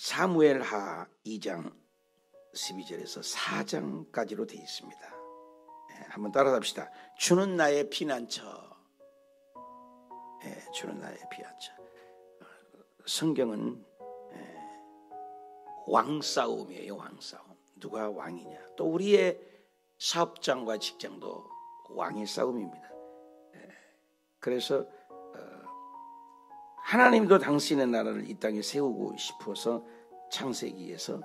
사무엘하 2장 12절에서 4장까지로 되어 있습니다. 한번 따라합시다. 주는 나의 피난처. 주는 나의 피난처. 성경은 왕싸움이에요. 왕싸움. 누가 왕이냐. 또 우리의 사업장과 직장도 왕의 싸움입니다. 그래서 하나님도 당신의 나라를 이 땅에 세우고 싶어서 창세기에서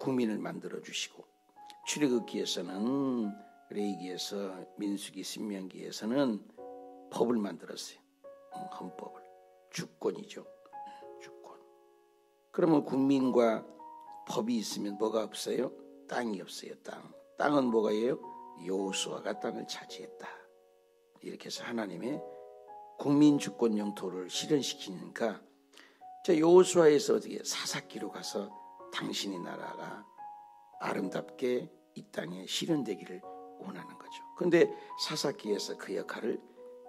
국민을 만들어 주시고, 출애굽기에서는, 레위기에서, 민수기, 신명기에서는 법을 만들었어요. 헌법을. 주권이죠. 주권. 그러면 국민과 법이 있으면 뭐가 없어요? 땅이 없어요. 땅은 뭐가예요? 여호수아가 땅을 차지했다. 이렇게 해서 하나님의 국민 주권 영토를 실현시키니까 여호수아에서 어떻게 사사기로 가서 당신의 나라가 아름답게 이 땅에 실현되기를 원하는 거죠. 그런데 사사기에서 그 역할을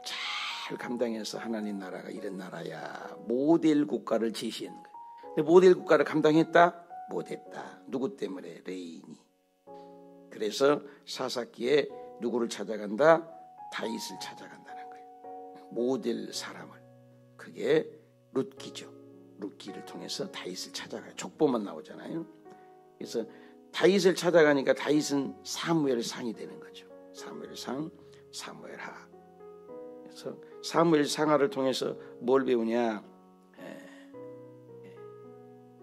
잘 감당해서 하나님 나라가 이런 나라야, 모델 국가를 제시하는 거예요. 근데 모델 국가를 감당했다? 못했다. 누구 때문에? 레인이. 그래서 사사기에 누구를 찾아간다? 다윗을 찾아간다는 거예요. 모델 사람을. 그게 룻기죠. 룻기를 통해서 다윗을 찾아가요. 족보만 나오잖아요. 그래서 다윗을 찾아가니까 다윗은 사무엘상이 되는 거죠. 사무엘상, 사무엘하. 그래서 사무엘상하를 통해서 뭘 배우냐?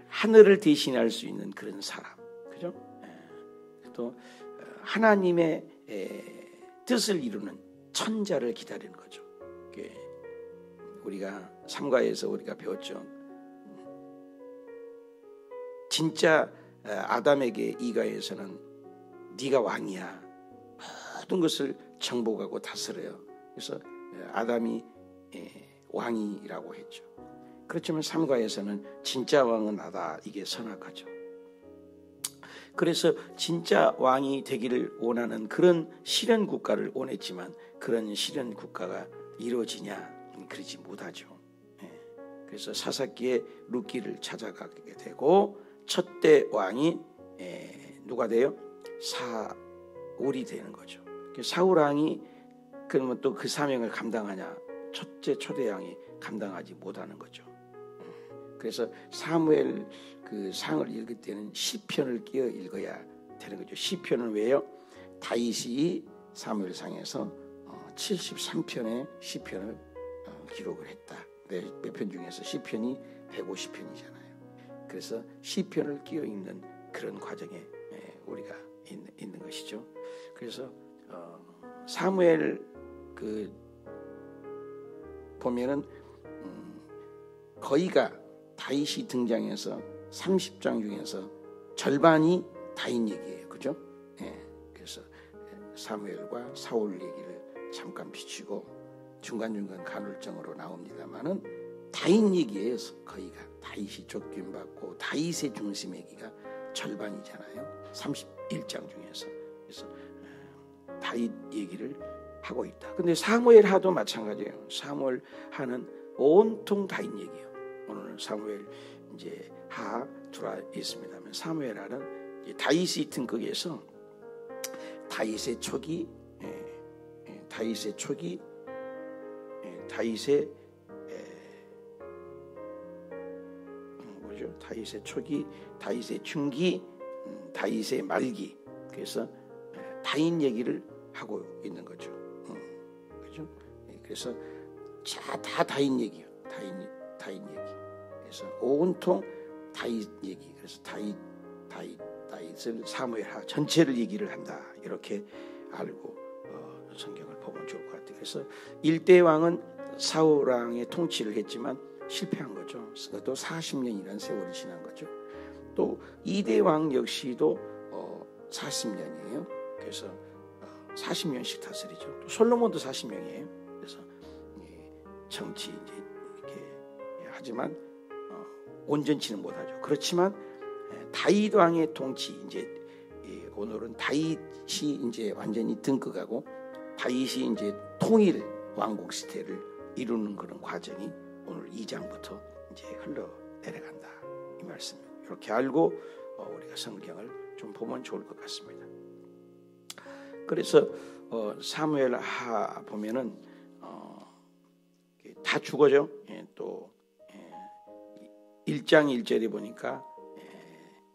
하늘을 대신할 수 있는 그런 사람, 그죠? 또 하나님의 뜻을 이루는 천자를 기다리는 거죠. 우리가 삼가에서 우리가 배웠죠. 진짜 아담에게 이가에서는 네가 왕이야. 모든 것을 정복하고 다스려요. 그래서 아담이 왕이라고 했죠. 그렇지만 삼가에서는 진짜 왕은 나다. 이게 선악하죠. 그래서 진짜 왕이 되기를 원하는 그런 실현 국가를 원했지만 그런 실현 국가가 이루어지냐? 그러지 못하죠. 그래서 사사기에 룻기를 찾아가게 되고 첫대 왕이 누가 돼요? 사울이 되는 거죠. 사울 왕이 그러면 또 그 사명을 감당하냐? 첫째 초대 왕이 감당하지 못하는 거죠. 그래서 사무엘 그 상을 읽을 때는 시편을 끼어 읽어야 되는 거죠. 시편은 왜요? 다윗이 사무엘상에서 73편의 시편을 기록을 했다. 몇 편 중에서 시편이 150편이잖아요. 그래서 시편을 끼어 읽는 그런 과정에 우리가 있는 것이죠. 그래서 사무엘 그 보면은 거의가 다윗이 등장해서 30장 중에서 절반이 다윗 얘기예요. 그죠? 그래서 사무엘과 사울 얘기를 잠깐 비추고 중간중간 간헐적으로 나옵니다만은 다윗 얘기예요. 거의가 다윗이 쫓김받고 다윗의 중심 얘기가 절반이잖아요. 31장 중에서. 그래서 다윗 얘기를 하고 있다. 근데 사무엘하도 마찬가지예요. 사무엘하는 온통 다윗 얘기예요. 오늘 사무엘 이제 하 들어와 있습니다만 사무엘하는 다윗이 등극에서 다윗의 초기, 다윗의 초기, 다윗의 중기, 다윗의 말기. 그래서 다윗 얘기를 하고 있는 거죠. 그죠? 그래서 다 다윗 얘기요. 다윗 얘기. 그래서 온통 다윗 얘기. 그래서 다윗을 사무엘하 전체를 얘기를 한다. 이렇게 알고 성경을 보면 좋을 것 같아요. 그래서 1대 왕은 사울 왕의 통치를 했지만 실패한 거죠. 또 40년이라는 세월이 지난 거죠. 또 2대 왕 역시도 40년이에요. 그래서 40년씩 다스리죠. 또 솔로몬도 40년이에요. 그래서 정치 이제 이렇게 하지만 온전치는 못하죠. 그렇지만 다윗 왕의 통치 이제 오늘은 다윗이 이제 완전히 등극하고 다윗이 이제 통일 왕국 시대를 이루는 그런 과정이 오늘 2장부터 이제 흘러 내려간다. 이 말씀 이렇게 알고 우리가 성경을 좀 보면 좋을 것 같습니다. 그래서 사무엘하 보면은 다 죽어죠. 또 1장 1절에 보니까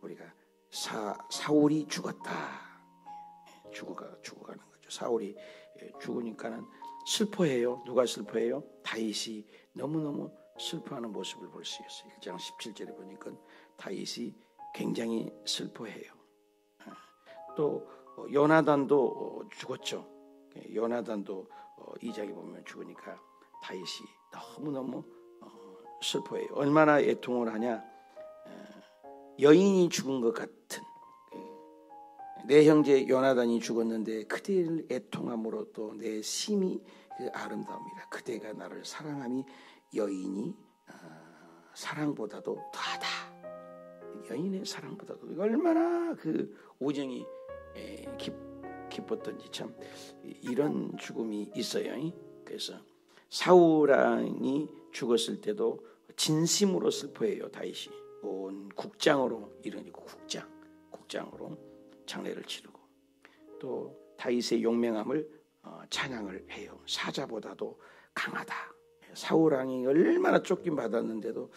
우리가 사울이 죽었다. 죽어가는 거죠. 사울이 죽으니까는 슬퍼해요. 누가 슬퍼해요? 다윗이 너무너무 슬퍼하는 모습을 볼 수 있어요. 1장 17절에 보니까 다윗이 굉장히 슬퍼해요. 또 요나단도 죽었죠. 요나단도 2장에 보면 죽으니까 다윗이 너무너무 슬퍼해요. 얼마나 애통을 하냐. 여인이 죽은 것 같은, 내 형제 요나단이 죽었는데 그대를 애통함으로 또 내 심히 그 아름다움이라. 그대가 나를 사랑함이 여인이 사랑보다도 더하다. 여인의 사랑보다도 얼마나 그 우정이 기뻤던지 참 이런 죽음이 있어요. 그래서 사울 왕이 죽었을 때도 진심으로 슬퍼해요. 다윗이 온 국장으로 이르니고 국장으로 장례를 치르고, 또 다윗의 용맹함을 찬양을 해요. 사자보다도 강하다. 사울 왕이 얼마나 쫓김 받았는데도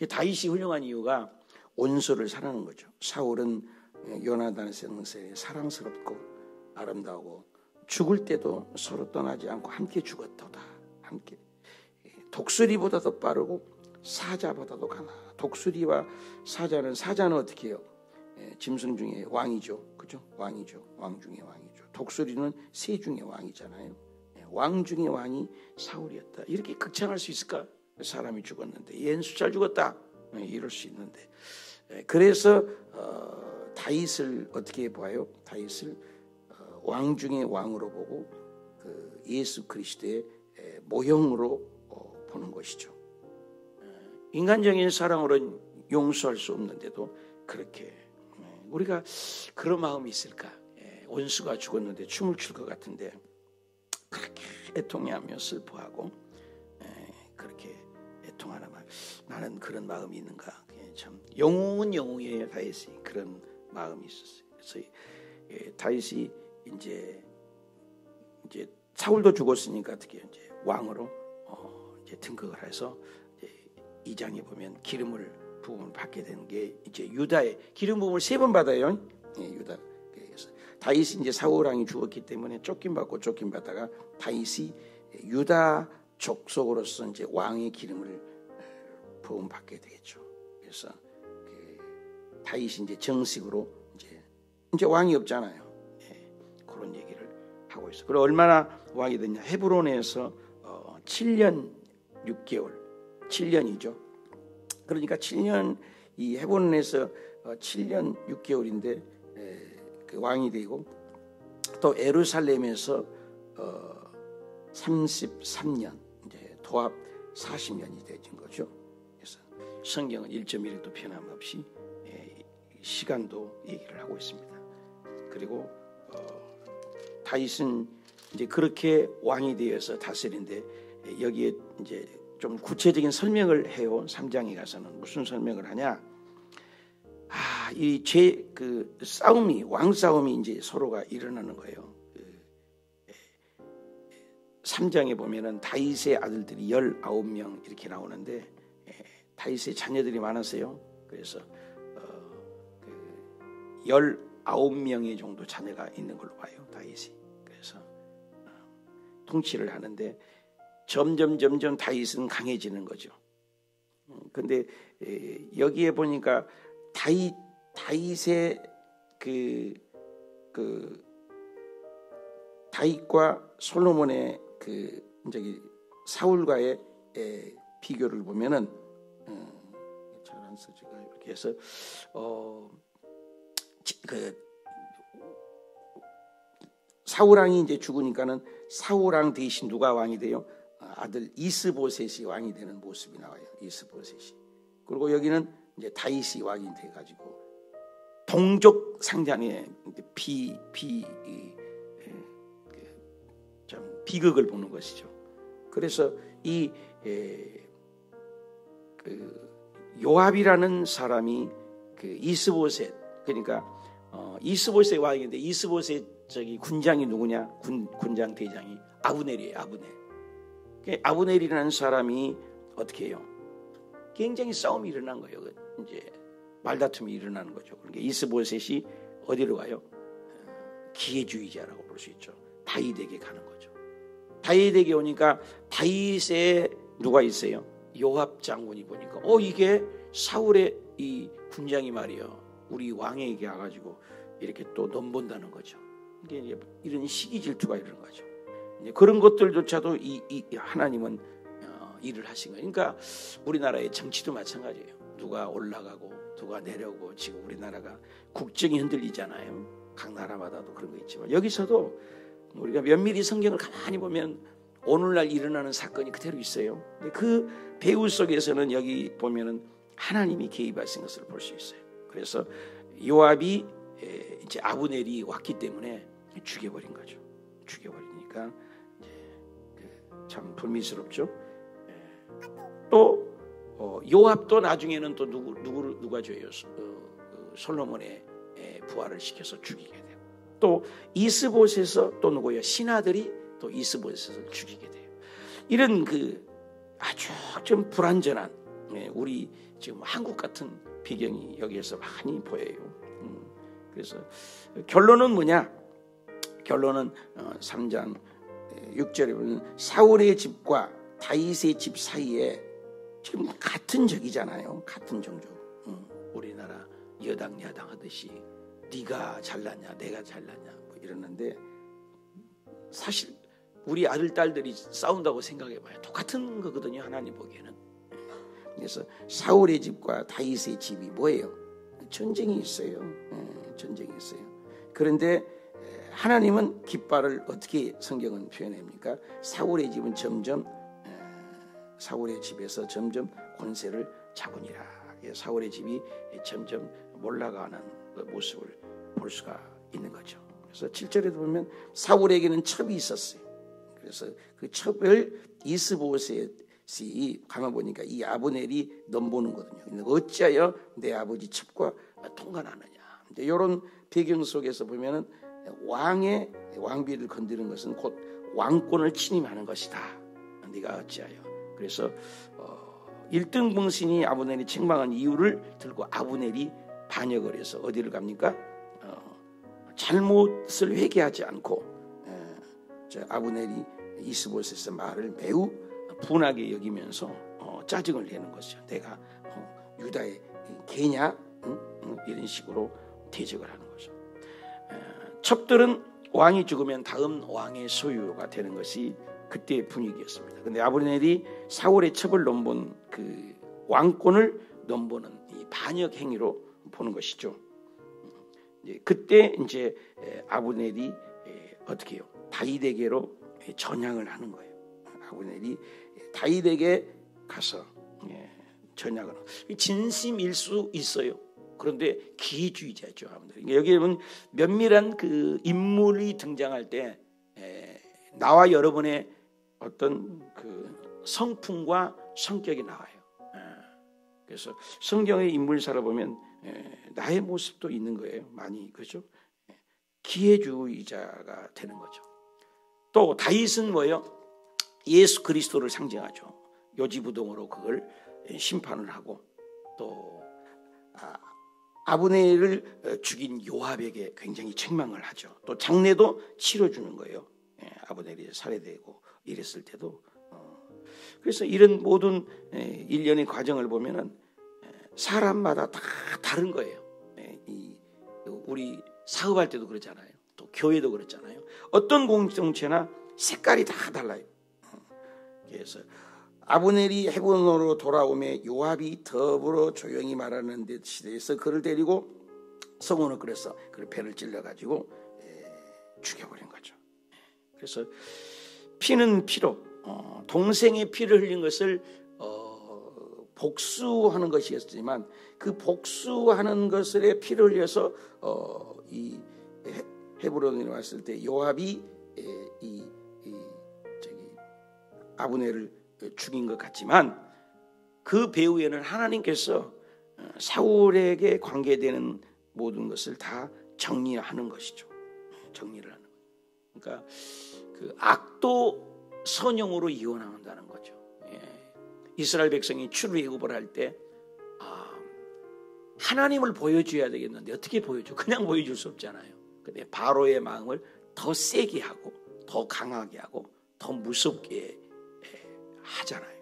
다윗이 훌륭한 이유가 온수를 사랑하는 거죠. 사울은 요나단의 생사에 사랑스럽고 아름다우고 죽을 때도 서로 떠나지 않고 함께 죽었도다. 함께 독수리보다도 빠르고 사자보다도 강하다. 독수리와 사자는 어떻게 해요? 짐승 중에 왕이죠. 그죠? 왕이죠. 왕 중에 왕이죠. 독수리는 새 중에 왕이잖아요. 왕 중에 왕이 사울이었다. 이렇게 극찬할 수 있을까? 사람이 죽었는데 얘는 잘 죽었다. 이럴 수 있는데, 그래서 다윗을 어떻게 봐요? 다윗을 왕 중에 왕으로 보고 그 예수 그리스도의 모형으로 보는 것이죠. 인간적인 사랑으로는 용서할 수 없는데도 그렇게 우리가 그런 마음이 있을까? 원수가 죽었는데 춤을 출 것 같은데 그렇게 애통해하며 슬퍼하고 그렇게 애통하는 말, 나는 그런 마음이 있는가? 참 영웅이에요. 다윗이 그런 마음이 있었어요. 그래서 다윗이 이제 사울도 죽었으니까 어떻게 이제 왕으로 이제 등극을 해서 이제 2장에 보면 기름을 부음을 받게 되는 게 이제 유다의 기름 부음을 3번 받아요. 유다. 그래서 다윗이 이제 사울 왕이 죽었기 때문에 쫓김 받다가 다윗이 유다 족속으로서 이제 왕의 기름을 부음 받게 되겠죠. 그래서 다윗이 이제 정식으로 이제 왕이 없잖아요. 그런 얘기를 하고 있어. 그리고 얼마나 왕이 됐냐? 헤브론에서 7년 6개월, 7년이죠. 그러니까 7년 이 헤브론에서 7년 6개월인데 그 왕이 되고, 또 예루살렘에서 33년, 이제 도합 40년이 되진 거죠. 그래서 성경은 1.1도 변함없이 시간도 얘기를 하고 있습니다. 그리고 다윗은 이제 그렇게 왕이 되어서 다스리는데, 여기에 이제 좀 구체적인 설명을 해요. 3장에 가서는 무슨 설명을 하냐? 이 그 싸움이, 왕 싸움이 이제 서로가 일어나는 거예요. 3장에 보면은 다윗의 아들들이 19명 이렇게 나오는데, 다윗의 자녀들이 많았어요. 그래서 19명의 정도 자녀가 있는 걸로 봐요. 다윗이. 그래서 통치를 하는데 점점 다윗은 강해지는 거죠. 근데 여기에 보니까 다윗의 그 다윗과 솔로몬의 그 저기 사울과의 비교를 보면은 잘 안 써지가 이렇게 해서 그 사울 왕이 이제 죽으니까는 사울 왕 대신 누가 왕이 돼요? 아들 이스보셋이 왕이 되는 모습이 나와요. 이스보셋이. 그리고 여기는 이제 다윗이 왕이 돼 가지고 동족 상장의 좀 비극을 보는 것이죠. 그래서 이 요압이라는 사람이 그 이스보셋, 그러니까 이스보셋 왕인데 이스보셋 저기 군장이 누구냐? 군장 대장이 아브넬이에요. 아브넬이라는 사람이 어떻게 해요? 굉장히 싸움이 일어난 거예요. 이제 말다툼이 일어나는 거죠. 그러니까 이스보셋이 어디로 가요? 기회주의자라고 볼 수 있죠. 다윗에게 가는 거죠. 다윗에게 오니까 다윗에 누가 있어요? 요압 장군이 보니까 이게 사울의 이 군장이 말이요, 우리 왕에게 와가지고 이렇게 또 넘본다는 거죠. 이게 이런 시기 질투가 이런 거죠. 그런 것들조차도 이 하나님은 일을 하신 거예요. 그러니까 우리나라의 정치도 마찬가지예요. 누가 올라가고 누가 내려오고 지금 우리나라가 국정이 흔들리잖아요. 각 나라마다도 그런 거 있지만 여기서도 우리가 면밀히 성경을 가만히 보면 오늘날 일어나는 사건이 그대로 있어요. 근데 그 배후 속에서는 여기 보면은 하나님이 개입하신 것을 볼 수 있어요. 그래서 요압이 이제 아브넬이 왔기 때문에 죽여버린 거죠. 죽여버리니까 참 불미스럽죠. 또 요압도 나중에는 또 누가 줘요? 솔로몬의 부활을 시켜서 죽이게 돼요. 또 이스보셋에서 또 누구예요? 신하들이 또 이스보셋을 죽이게 돼요. 이런 그 아주 좀 불완전한 우리 지금 한국 같은 배경이 여기에서 많이 보여요. 그래서 결론은 뭐냐? 결론은 3장 6절에 보면 사울의 집과 다윗의 집 사이에 지금 같은 적이잖아요. 같은 종족. 우리나라 여당 야당 하듯이 네가 잘났냐 내가 잘났냐 뭐 이러는데 사실 우리 아들 딸들이 싸운다고 생각해봐요. 똑같은 거거든요. 하나님 보기에는. 그래서 사울의 집과 다윗의 집이 뭐예요? 전쟁이 있어요. 전쟁이 있어요. 그런데 하나님은 깃발을 어떻게 성경은 표현합니까? 사울의 집은 사울의 집에서 점점 권세를 잡으니라. 사울의 집이 점점 몰락하는 모습을 볼 수가 있는 거죠. 그래서 7절에도 보면 사울에게는 첩이 있었어요. 그래서 그 첩을 이스보셋이 가만 보니까 이 아브넬이 넘보는 거거든요. 어찌하여 내 아버지 첩과 통관하느냐. 이런 배경 속에서 보면은 왕의 왕비를 건드리는 것은 곧 왕권을 침입하는 것이다. 네가 어찌하여. 그래서 1등 봉신이 아브넬이 책망한 이유를 들고 아브넬이 반역을 해서 어디를 갑니까? 잘못을 회개하지 않고 아브넬이 이스보셋의 말을 매우 분하게 여기면서 짜증을 내는 것이죠. 내가 유다의 개냐? 이런 식으로 대적을 하는 거죠. 첩들은 왕이 죽으면 다음 왕의 소유가 되는 것이 그때의 분위기였습니다. 그런데 아브넬이 사울의 첩을 넘본 그 왕권을 넘보는 이 반역 행위로 보는 것이죠. 그때 이제 아브넬이 어떻게 해요? 다윗에게로 전향을 하는 거예요. 아브넬이 다윗에게 가서 전향을 하는 거예요. 진심일 수 있어요. 그런데 기회주의자죠. 여기에 보면 면밀한 그 인물이 등장할 때 나와 여러분의 어떤 그 성품과 성격이 나와요. 그래서 성경의 인물 살아보면 나의 모습도 있는 거예요. 많이 그렇죠? 기회주의자가 되는 거죠. 또 다윗은 뭐예요? 예수 그리스도를 상징하죠. 요지부동으로 그걸 심판을 하고 또 아브넬을 죽인 요압에게 굉장히 책망을 하죠. 또 장례도 치러주는 거예요. 아브넬이 살해되고 이랬을 때도. 그래서 이런 모든 일련의 과정을 보면은 사람마다 다 다른 거예요. 우리 사업할 때도 그렇잖아요. 또 교회도 그렇잖아요. 어떤 공동체나 색깔이 다 달라요. 그래서 아브넬이 헤브론으로 돌아오며 요압이 더불어 조용히 말하는 데 시대에서 그를 데리고 성원을 끌어서 그 배를 찔러가지고 죽여버린 거죠. 그래서 피는 피로 동생의 피를 흘린 것을 복수하는 것이었지만 그 복수하는 것에 피를 흘려서 이 헤브론에 왔을 때 요압이 아브넬을 죽인 것 같지만 그 배후에는 하나님께서 사울에게 관계되는 모든 것을 다 정리하는 것이죠. 정리를 하는 거예요. 그러니까 그 악도 선영으로 이어나간다는 거죠. 이스라엘 백성이 출애굽을 할 때 하나님을 보여줘야 되겠는데 어떻게 보여줘? 그냥 보여줄 수 없잖아요. 근데 바로의 마음을 더 세게 하고 더 강하게 하고 더 무섭게 하잖아요.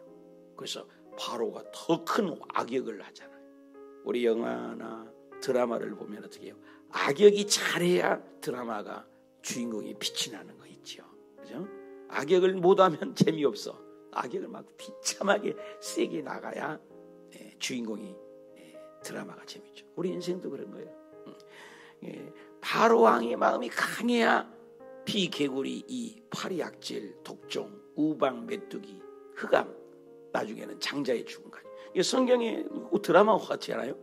그래서 바로가 더 큰 악역을 하잖아요. 우리 영화나 드라마를 보면 어떻게 해요? 악역이 잘해야 드라마가 주인공이 빛이 나는 거 있죠. 그죠? 악역을 못하면 재미없어. 악역을 막 비참하게 세게 나가야 주인공이 드라마가 재밌죠. 우리 인생도 그런 거예요. 바로 왕의 마음이 강해야 피개구리, 이 파리약질, 독종, 우방, 메뚜기, 흑암, 나중에는 장자의 죽음까지. 이게 성경의 드라마와 같지 않아요?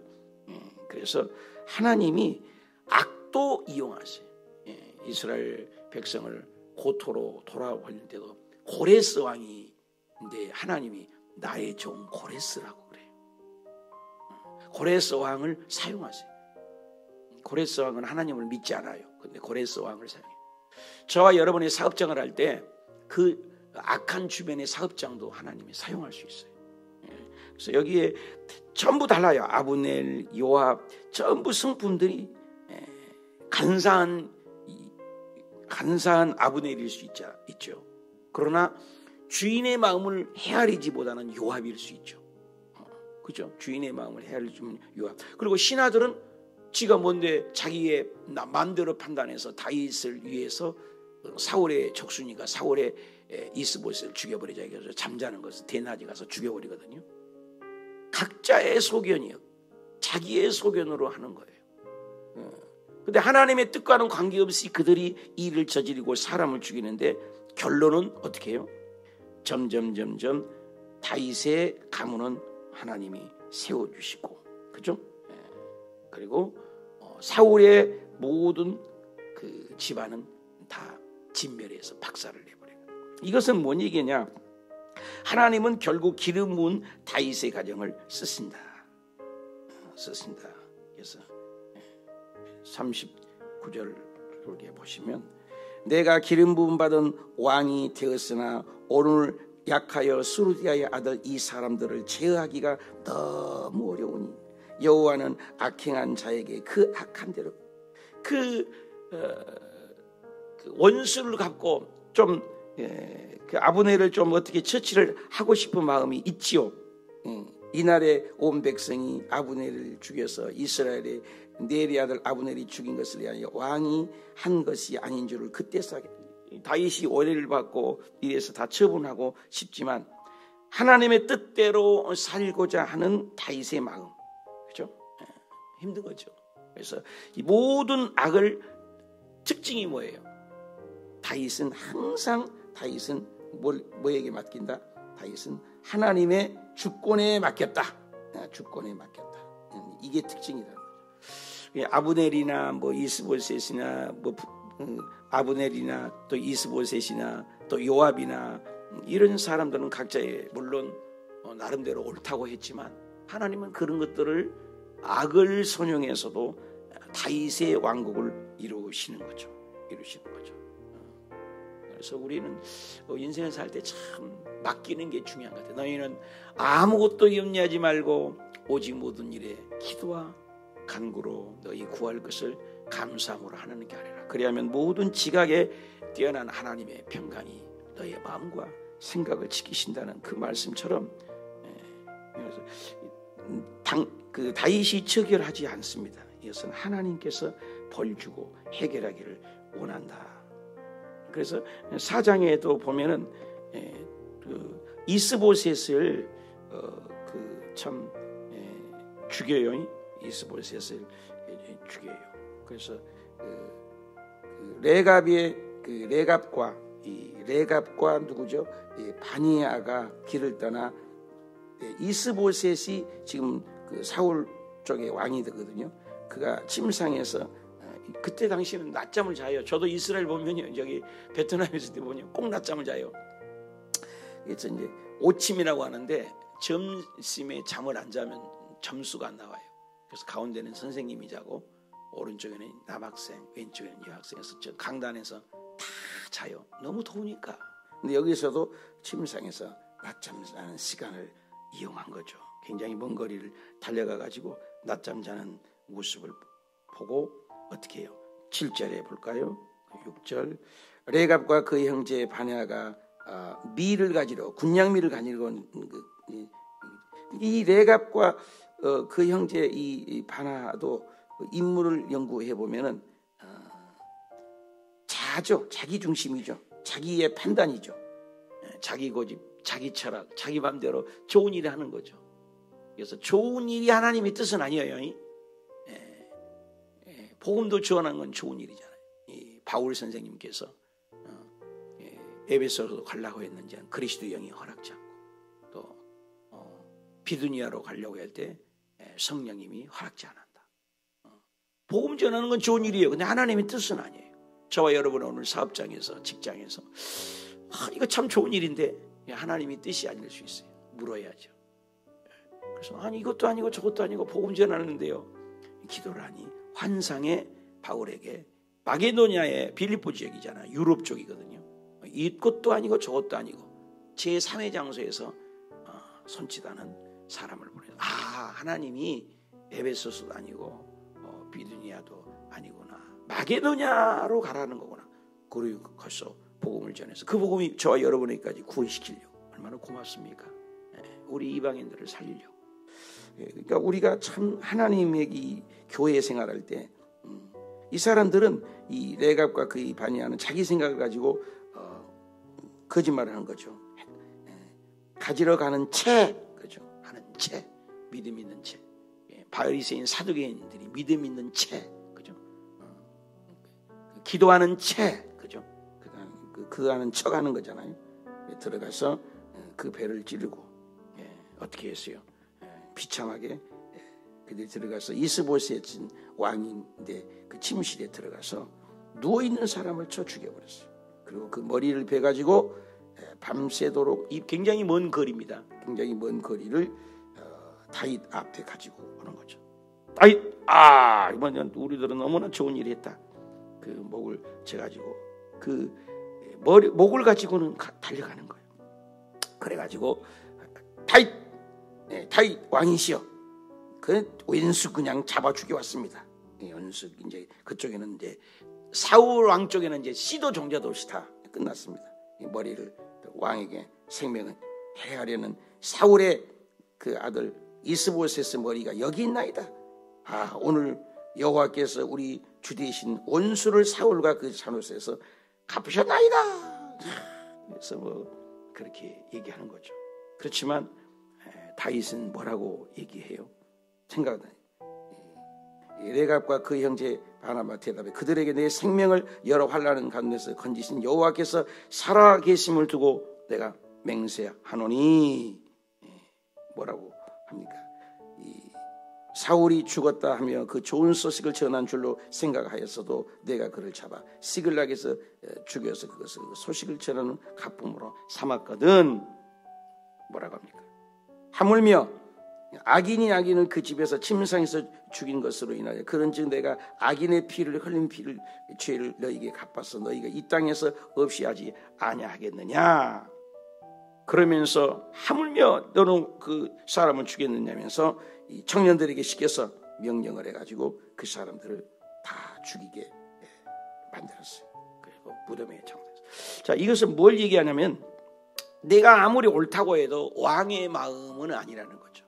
그래서 하나님이 악도 이용하세요. 이스라엘 백성을 고토로 돌아보는데도 고레스 왕인데 하나님이 나의 종 고레스라고 그래요. 고레스 왕을 사용하세요. 고레스 왕은 하나님을 믿지 않아요. 근데 고레스 왕을 사용해요. 저와 여러분이 사업장을 할 때 그 악한 주변의 사업장도 하나님이 사용할 수 있어요. 그래서 여기에 전부 달라요. 아브넬, 요압, 전부 성품들이 간사한 아브넬일 수 있죠. 그러나 주인의 마음을 헤아리지보다는 요압일 수 있죠. 그죠? 주인의 마음을 헤아리면 요압. 그리고 신하들은 지가 뭔데 자기의 마음대로 판단해서 다윗을 위해서 사울의 적순이가 사울의 이스보셋을 죽여버리자 해서 잠자는 것을 대낮에 가서 죽여버리거든요. 각자의 소견이요. 자기의 소견으로 하는 거예요. 근데 하나님의 뜻과는 관계없이 그들이 일을 저지르고 사람을 죽이는데 결론은 어떻게 해요? 점점 다윗의 가문은 하나님이 세워주시고, 그죠? 그리고 사울의 모든 그 집안은 다 진멸해서 박살을 내버려요. 이것은 뭔 얘기냐? 하나님은 결국 기름 부은 다윗의 가정을 쓰신다. 그래서 39절 그렇게 보시면 내가 기름 부음 받은 왕이 되었으나 오늘 약하여 수르디아의 아들 이 사람들을 제어하기가 너무 어려우니 여호와는 악행한 자에게 그 악한 대로 그 원수를 갖고 좀 그 아브넬을 좀 어떻게 처치를 하고 싶은 마음이 있지요. 이날에 온 백성이 아브넬을 죽여서 이스라엘의 네리 아들 아브넬이 죽인 것을 위하여 왕이 한 것이 아닌 줄을 그때서 다윗이 오해를 받고 이래서 다 처분하고 싶지만 하나님의 뜻대로 살고자 하는 다윗의 마음, 그죠? 힘든 거죠. 그래서 이 모든 악을 특징이 뭐예요? 다윗은 뭐에게 맡긴다? 다윗은 하나님의 주권에 맡겼다. 주권에 맡겼다. 이게 특징이다. 아브넬이나 뭐 이스보셋이나 뭐 아브넬이나 또 이스보셋이나 또 요압이나 이런 사람들은 각자의 물론 나름대로 옳다고 했지만 하나님은 그런 것들을 악을 선용해서도 다윗의 왕국을 이루시는 거죠. 그래서 우리는 인생을 살 때 참 맡기는 게 중요한 것 같아요. 너희는 아무것도 염려하지 말고 오직 모든 일에 기도와 간구로 너희 구할 것을 감사함으로 하는 게 아니라 그리하면 모든 지각에 뛰어난 하나님의 평강이 너희의 마음과 생각을 지키신다는 그 말씀처럼 그 다윗이 처결하지 않습니다. 이것은 하나님께서 벌 주고 해결하기를 원한다. 그래서 사장에도 보면은 그 이스보셋을 참 죽여요. 이스보셋을 죽여요. 그래서 레갑과 누구죠? 바니아가 길을 떠나 이스보셋이 지금 그 사울 쪽의 왕이 되거든요. 그가 침상에서 그때 당시에는 낮잠을 자요. 저도 이스라엘 보면요, 저기 베트남에 있을 때 보면 꼭 낮잠을 자요. 그래서 이제 오침이라고 하는데 점심에 잠을 안 자면 점수가 안 나와요. 그래서 가운데는 선생님이 자고 오른쪽에는 남학생, 왼쪽에는 여학생에서 저 강단에서 다 자요. 너무 더우니까. 근데 여기서도 침상에서 낮잠 자는 시간을 이용한 거죠. 굉장히 먼 거리를 달려가 가지고 낮잠 자는 모습을 보고 어떻게 해요? 7절에 볼까요? 6절. 레갑과 그 형제 바냐가 밀을 가지러 군량밀을 가지러 이 레갑과 그 형제 이 바나도 인물을 연구해 보면은 자죠. 자기 중심이죠. 자기의 판단이죠. 자기 고집, 자기 철학, 자기 맘대로 좋은 일을 하는 거죠. 그래서 좋은 일이 하나님의 뜻은 아니에요. 복음도 전하는 건 좋은 일이잖아요. 이 바울 선생님께서 에베소로 가려고 했는지 그리스도 영이 허락지 않고 또 비두니아로 가려고 할 때 성령님이 허락지 않았다. 복음 전하는 건 좋은 일이에요. 근데 하나님의 뜻은 아니에요. 저와 여러분 오늘 사업장에서 직장에서 이거 참 좋은 일인데 하나님의 뜻이 아닐 수 있어요. 물어야죠. 그래서 아니 이것도 아니고 저것도 아니고 복음 전하는데요. 기도를 하니 환상의 바울에게 마게도냐의 빌립보 지역이잖아요. 유럽 쪽이거든요. 이것도 아니고 저것도 아니고 제3의 장소에서 손짓하는 사람을 보내서 하나님이 에베소서도 아니고 비두니아도 아니구나. 마게도냐로 가라는 거구나. 그리고 거기서 복음을 전해서 그 복음이 저와 여러분에게까지 구원시키려고 얼마나 고맙습니까? 우리 이방인들을 살리려고. 그러니까 우리가 참 하나님의 이 교회 생활할 때 이 사람들은 이 레갑과 그 바냐는 자기 생각을 가지고 거짓말을 한 거죠. 가지러 가는 채, 그죠? 하는 채, 믿음 있는 채. 바리새인 사두개인들이 믿음 있는 채, 그죠? 기도하는 채, 그죠? 그 하는 척하는 거잖아요. 들어가서 그 배를 찌르고 어떻게 했어요? 비참하게 그들이 들어가서 이스보셋 왕인데 그 침실에 들어가서 누워 있는 사람을 쳐 죽여버렸어요. 그리고 그 머리를 베가지고 밤새도록 굉장히 먼 거리입니다. 굉장히 먼 거리를 다윗 앞에 가지고 오는 거죠. 다윗, 이번 우리들은 너무나 좋은 일을 했다. 그 목을 재가지고 그 목을 가지고는 달려가는 거예요. 그래가지고 다윗 왕이시여, 그 왼수 그냥 잡아 죽여왔습니다. 원수 이제 그쪽에는 이제 사울 왕 쪽에는 이제 시도 종자도 없이 다 끝났습니다. 머리를 왕에게 생명을 해하려는 사울의 그 아들 이스보셋의 머리가 여기 있나이다. 오늘 여호와께서 우리 주 대신 원수를 사울과 그 산옷에서 갚으셨나이다. 그래서 그렇게 얘기하는 거죠. 그렇지만 다윗은 뭐라고 얘기해요? 생각나요. 레갑과 그 형제 바나바 대답해 그들에게 내 생명을 여러 환난의 가운데서 건지신 여호와께서 살아계심을 두고 내가 맹세하노니. 뭐라고 합니까? 사울이 죽었다 하며 그 좋은 소식을 전한 줄로 생각하였어도 내가 그를 잡아 시글락에서 죽여서 그것을 소식을 전하는 가품으로 삼았거든. 뭐라고 합니까? 하물며 악인을 그 집에서 침상에서 죽인 것으로 인하여 그런즉 내가 악인의 피를 흘린 피를 죄를 너희에게 갚아서 너희가 이 땅에서 없이 하지 아니하겠느냐. 그러면서 하물며 너는 그 사람을 죽였느냐면서 이 청년들에게 시켜서 명령을 해가지고 그 사람들을 다 죽이게 만들었어요. 그리고 무덤에 장사했어요. 자, 이것은 뭘 얘기하냐면 내가 아무리 옳다고 해도 왕의 마음은 아니라는 거죠.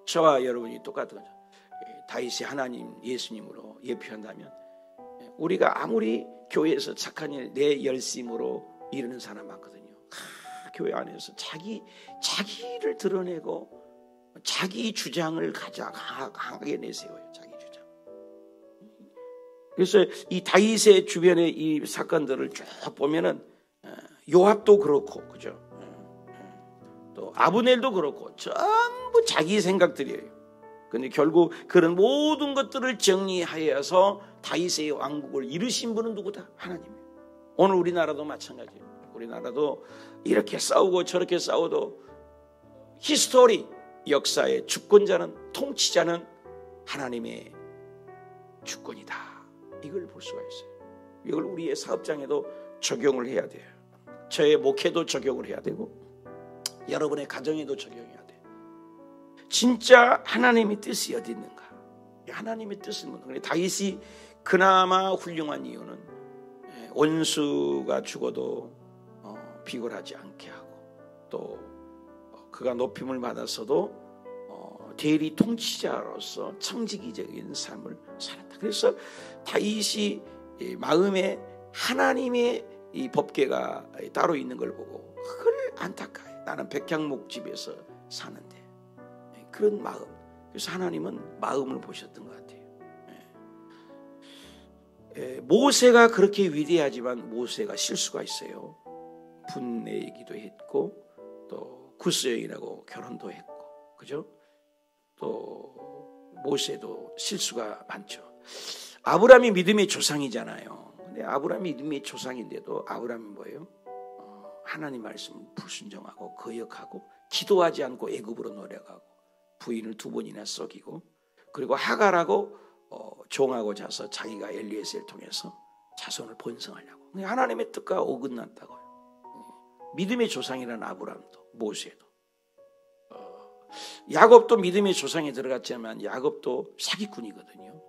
저와 여러분이 똑같은 거죠. 다윗이 하나님 예수님으로 예표한다면 우리가 아무리 교회에서 착한 일 내 열심으로 이루는 사람 많거든요. 교회 안에서 자기를 드러내고 자기 주장을 강하게 내세워요. 자기 주장. 그래서 이 다윗의 주변의 이 사건들을 쭉 보면은 요압도 그렇고, 그죠? 또 아브넬도 그렇고 전부 자기 생각들이에요. 근데 결국 그런 모든 것들을 정리하여서 다윗의 왕국을 이루신 분은 누구다? 하나님이에요. 오늘 우리나라도 마찬가지예요. 우리나라도 이렇게 싸우고 저렇게 싸워도 히스토리, 역사의 주권자는 통치자는 하나님의 주권이다. 이걸 볼 수가 있어요. 이걸 우리의 사업장에도 적용을 해야 돼요. 저의 목회도 적용을 해야 되고 여러분의 가정에도 적용해야 돼요. 진짜 하나님의 뜻이 어디 있는가? 하나님의 뜻은 뭐냐? 다윗이 그나마 훌륭한 이유는 원수가 죽어도 비굴하지 않게 하고, 또 그가 높임을 받았어도 대리 통치자로서 청지기적인 삶을 살았다. 그래서 다윗이 마음에 하나님의 이 법궤가 따로 있는 걸 보고 그걸 안타까워요. 나는 백향목 집에서 사는데, 그런 마음. 그래서 하나님은 마음을 보셨던 것 같아요. 모세가 그렇게 위대하지만 모세가 실수가 있어요. 분내이기도 했고, 또 구스 여인하고 결혼도 했고, 그죠? 또 모세도 실수가 많죠. 아브라함이 믿음의 조상이잖아요. 근데 아브라함이 믿음의 조상인데도 아브라함이 뭐예요? 하나님 말씀을 불순종하고 거역하고, 기도하지 않고 애굽으로 노력하고, 부인을 2번이나 썩이고, 그리고 하갈하고 종하고 자서 자기가 엘리에셀을 통해서 자손을 번성하려고. 하나님의 뜻과 어긋났다고요. 믿음의 조상이라는 아브라함도, 모세도. 야곱도 믿음의 조상에 들어갔지만 야곱도 사기꾼이거든요.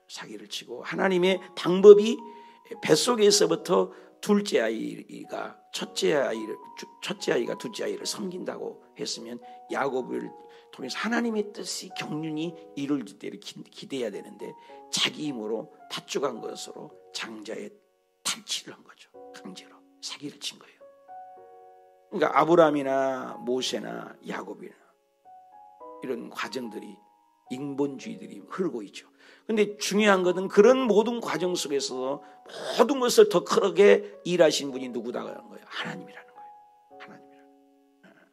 사기를 치고, 하나님의 방법이 뱃속에서부터 첫째 아이가 둘째 아이를 섬긴다고 했으면 야곱을 통해서 하나님의 뜻이 경륜이 이루어질 때를 기대해야 되는데, 자기 힘으로 팥죽한 것으로 장자의 탈취를 한 거죠. 강제로 사기를 친 거예요. 그러니까 아브라함이나 모세나 야곱이나 이런 과정들이, 인본주의들이 흐르고 있죠. 그런데 중요한 것은 그런 모든 과정 속에서 모든 것을 더 크게 일하신 분이 누구다가 하는 거예요? 하나님이라는 거예요. 하나님이라는 거예요.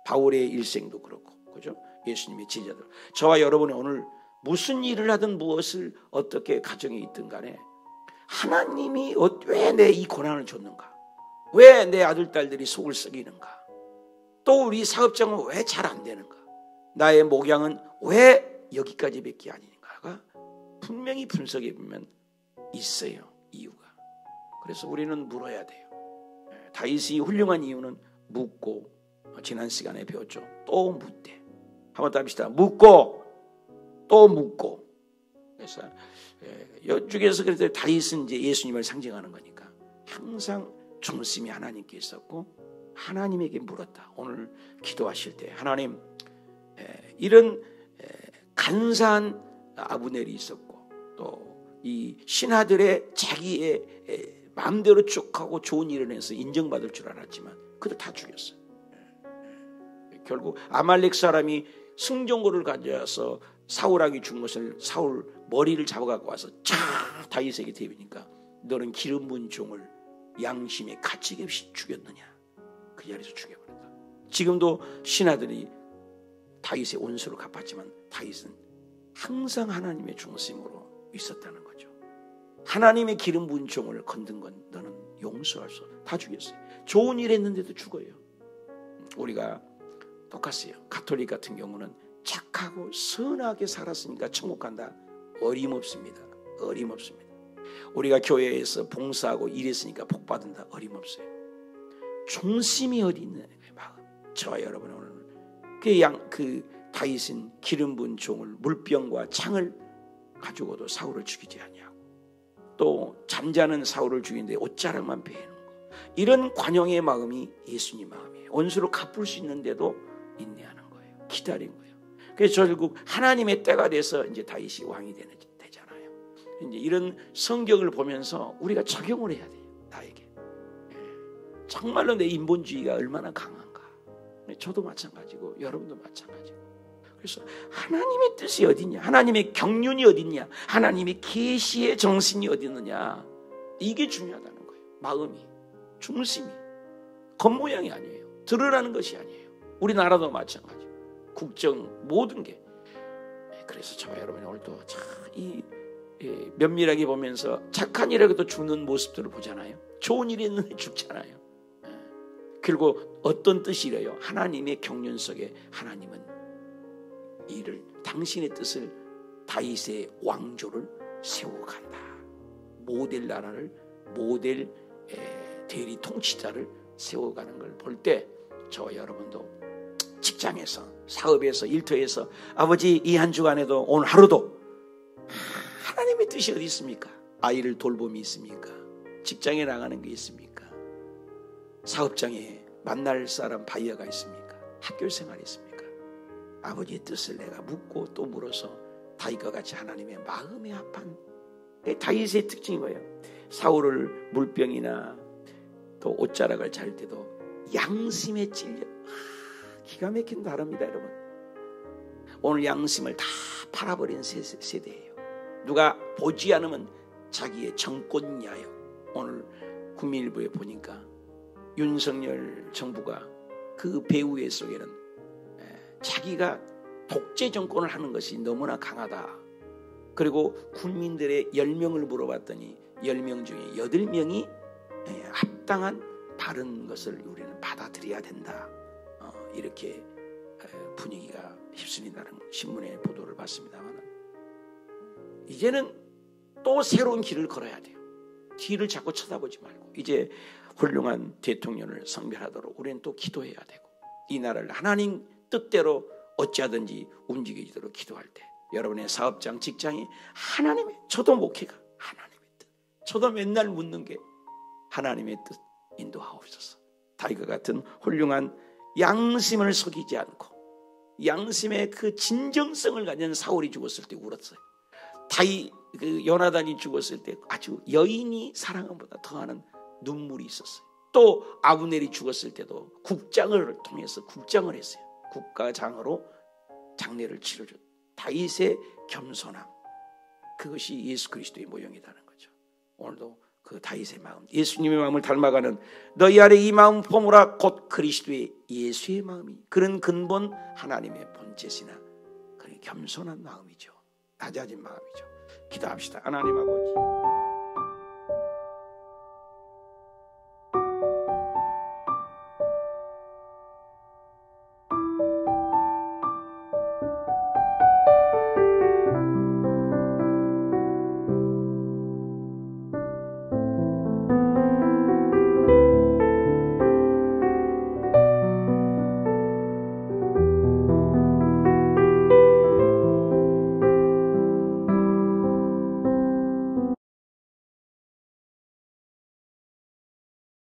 바울의 일생도 그렇고, 그죠? 예수님의 제자들, 저와 여러분이 오늘 무슨 일을 하든 무엇을 어떻게 가정에 있든 간에 하나님이 왜 내 이 고난을 줬는가? 왜 내 아들 딸들이 속을 썩이는가? 또 우리 사업장은 왜 잘 안 되는가? 나의 목양은 왜 여기까지밖에 아닌가가 분명히 분석해 보면 있어요. 이유가. 그래서 우리는 물어야 돼요. 다윗이 훌륭한 이유는 묻고, 지난 시간에 배웠죠. 또 묻대. 한번 더 합시다. 묻고 또 묻고. 그래서 이쪽에서 그래도 다윗은 이제 예수님을 상징하는 거니까 항상 중심이 하나님께 있었고 하나님에게 물었다. 오늘 기도하실 때 하나님, 이런 간사한 아브넬이 있었고, 또 이 신하들의 자기의 마음대로 쭉 하고 좋은 일을 해서 인정받을 줄 알았지만 그들 다 죽였어요. 결국 아말렉 사람이 승종고를 가져와서 사울에게 준 것을 사울 머리를 잡아갖고 와서 쫙 다윗에게 대비니까 너는 기름 부은 종을 양심에 가책 없이 죽였느냐. 그 자리에서 죽여버렸다. 지금도 신하들이 다윗의 원수를 갚았지만 다윗은 항상 하나님의 중심으로 있었다는 거죠. 하나님의 기름 부은 종을 건든 건 너는 용서할 수 없어. 다 죽였어요. 좋은 일 했는데도 죽어요. 우리가 똑같아요. 가톨릭 같은 경우는 착하고 선하게 살았으니까 천국 간다. 어림없습니다. 어림없습니다. 우리가 교회에서 봉사하고 일했으니까 복 받는다. 어림없어요. 중심이 어디 있느냐. 마음. 저와 여러분 오늘 그 다윗은 기름 부은 종을, 물병과 창을 가지고도 사울을 죽이지 아니하고, 또 잠자는 사울을 죽이는데 옷자락만 베는 거. 이런 관용의 마음이 예수님 마음이에요. 원수를 갚을 수 있는데도 인내하는 거예요. 기다린 거예요. 그래서 결국 하나님의 때가 돼서 이제 다윗이 왕이 되잖아요. 이제 이런 성경을 보면서 우리가 적용을 해야 돼요. 나에게. 정말로 내 인본주의가 얼마나 강한가. 저도 마찬가지고 여러분도 마찬가지고. 그래서 하나님의 뜻이 어디냐, 하나님의 경륜이 어디냐, 하나님의 계시의 정신이 어디 있느냐, 이게 중요하다는 거예요. 마음이, 중심이, 겉모양이 아니에요. 드러나는 것이 아니에요. 우리나라도 마찬가지. 국정 모든 게. 그래서 저와 여러분이 오늘도 참 이 면밀하게 보면서 착한 일에도 죽는 모습들을 보잖아요. 좋은 일이 있는데 죽잖아요. 그리고 어떤 뜻이래요? 하나님의 경륜 속에 하나님은 이를, 당신의 뜻을 다윗의 왕조를 세워간다. 모델 나라를, 모델 대리 통치자를 세워가는 걸 볼 때 저와 여러분도 직장에서, 사업에서, 일터에서 아버지 이 한 주간에도 오늘 하루도 하나님의 뜻이 어디 있습니까? 아이를 돌봄이 있습니까? 직장에 나가는 게 있습니까? 사업장에 만날 사람 바이어가 있습니까? 학교 생활이 있습니까? 아버지의 뜻을 내가 묻고 또 물어서 다윗과 같이 하나님의 마음에 합한, 다윗의 특징이 뭐예요? 사울을 물병이나 또 옷자락을 잘 때도 양심에 찔려, 기가 막힌 다릅니다 여러분. 오늘 양심을 다 팔아버린 세대예요. 누가 보지 않으면 자기의 정권 야욕. 오늘 국민일보에 보니까 윤석열 정부가 그 배후의 속에는 자기가 독재 정권을 하는 것이 너무나 강하다. 그리고 국민들의 10명을 물어봤더니 10명 중에 8명이 합당한 바른 것을 우리는 받아들여야 된다. 이렇게 분위기가 휩쓸린다는 신문의 보도를 봤습니다만, 이제는 또 새로운 길을 걸어야 돼요. 뒤를 자꾸 쳐다보지 말고 이제 훌륭한 대통령을 선별하도록 우리는 또 기도해야 되고, 이 나라를 하나님 뜻대로 어찌하든지 움직이도록 기도할 때 여러분의 사업장, 직장이 하나님의, 저도 목회가 하나님의 뜻, 저도 맨날 묻는 게 하나님의 뜻 인도하옵소서. 다윗과 같은 훌륭한 양심을 속이지 않고 양심의 그 진정성을 가진 사울이 죽었을 때 울었어요. 다윗, 요나단이 죽었을 때 아주 여인이 사랑함보다 더하는 눈물이 있었어요. 또 아브넬이 죽었을 때도 국장을 통해서 국장을 했어요. 국가장으로 장례를 치러줬. 다윗의 겸손함, 그것이 예수 그리스도의 모형이라는 거죠. 오늘도 그 다윗의 마음, 예수님의 마음을 닮아가는 너희 안에 이 마음 품으라 곧 그리스도의 예수의 마음이, 그런 근본 하나님의 본체시나 그런 겸손한 마음이죠. 낮아진 마음이죠. 기도합시다. 하나님 아버지,